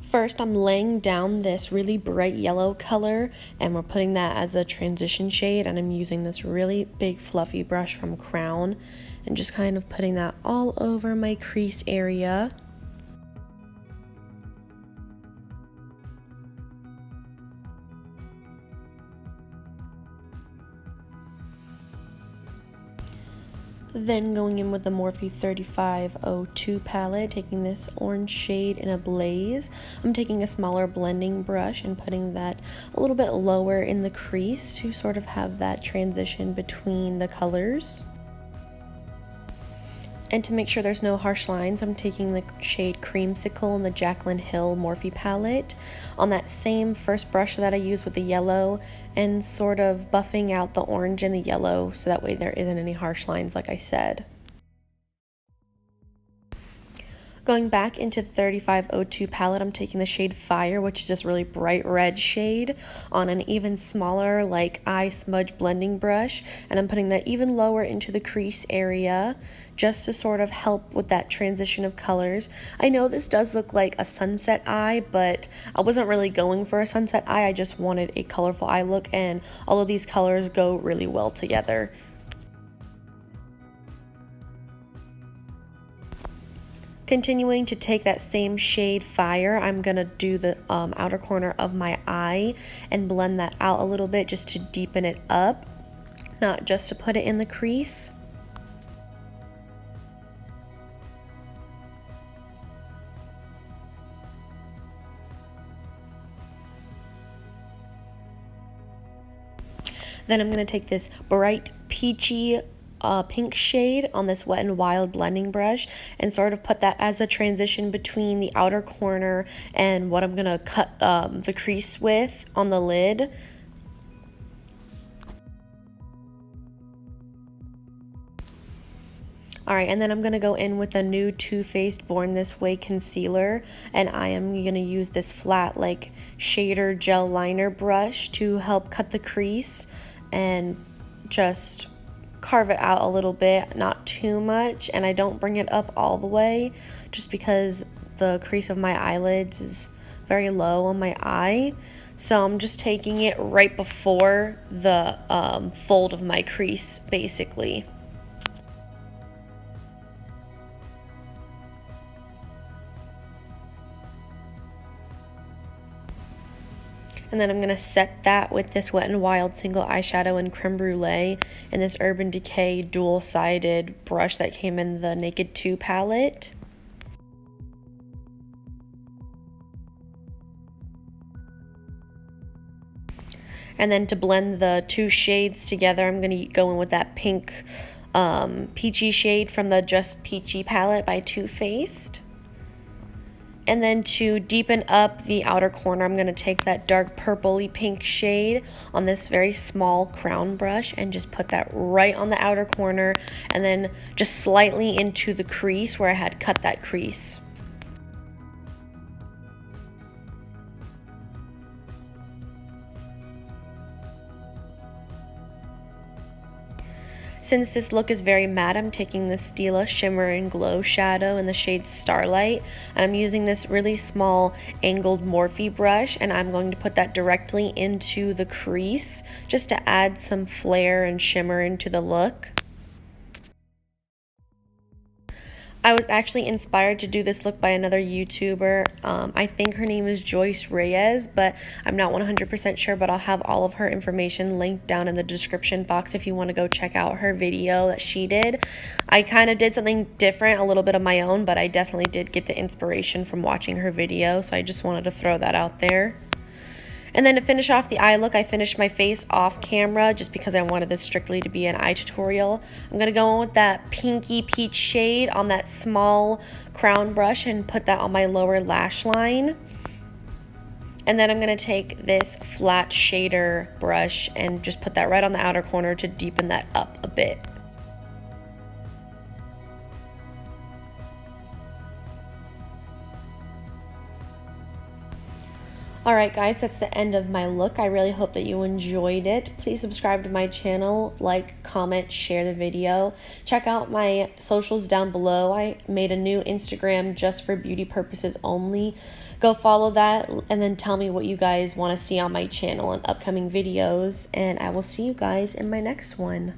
First, I'm laying down this really bright yellow color, and we're putting that as a transition shade, and I'm using this really big fluffy brush from Crown and just kind of putting that all over my crease area. Then going in with the Morphe 3502 palette, taking this orange shade in Ablaze. I'm taking a smaller blending brush and putting that a little bit lower in the crease to sort of have that transition between the colors. And to make sure there's no harsh lines, I'm taking the shade Creamsicle in the Jaclyn Hill Morphe palette on that same first brush that I used with the yellow and sort of buffing out the orange and the yellow so that way there isn't any harsh lines like I said. Going back into the 3502 palette, I'm taking the shade Fire, which is this really bright red shade, on an even smaller like eye smudge blending brush, and I'm putting that even lower into the crease area just to sort of help with that transition of colors. I know this does look like a sunset eye, but I wasn't really going for a sunset eye. I just wanted a colorful eye look, and all of these colors go really well together. Continuing to take that same shade Fire, I'm going to do the outer corner of my eye and blend that out a little bit just to deepen it up, not just to put it in the crease. Then I'm going to take this bright peachy pink shade on this Wet n Wild blending brush and sort of put that as a transition between the outer corner and what I'm going to cut the crease with on the lid. Alright, and then I'm going to go in with a new Too Faced Born This Way concealer, and I am going to use this flat like shader gel liner brush to help cut the crease and just carve it out a little bit, not too much, and I don't bring it up all the way just because the crease of my eyelids is very low on my eye. So I'm just taking it right before the fold of my crease basically. And then I'm going to set that with this Wet n Wild single eyeshadow in Creme Brûlée and this Urban Decay dual-sided brush that came in the Naked 2 palette. And then to blend the two shades together, I'm going to go in with that pink peachy shade from the Just Peachy palette by Too Faced. And then to deepen up the outer corner, I'm going to take that dark purpley pink shade on this very small crown brush and just put that right on the outer corner and then just slightly into the crease where I had cut that crease. Since this look is very matte, I'm taking the Stila Shimmer and Glow shadow in the shade Starlight, and I'm using this really small angled Morphe brush, and I'm going to put that directly into the crease just to add some flare and shimmer into the look. I was actually inspired to do this look by another YouTuber. I think her name is Joyce Reyes, but I'm not 100% sure, but I'll have all of her information linked down in the description box if you want to go check out her video that she did. I kind of did something different, a little bit of my own, but I definitely did get the inspiration from watching her video, so I just wanted to throw that out there. And then to finish off the eye look, I finished my face off camera just because I wanted this strictly to be an eye tutorial. I'm going to go in with that pinky peach shade on that small crown brush and put that on my lower lash line. And then I'm going to take this flat shader brush and just put that right on the outer corner to deepen that up a bit. Alright guys, that's the end of my look. I really hope that you enjoyed it. Please subscribe to my channel, like, comment, share the video. Check out my socials down below. I made a new Instagram just for beauty purposes only. Go follow that and then tell me what you guys want to see on my channel in upcoming videos. And I will see you guys in my next one.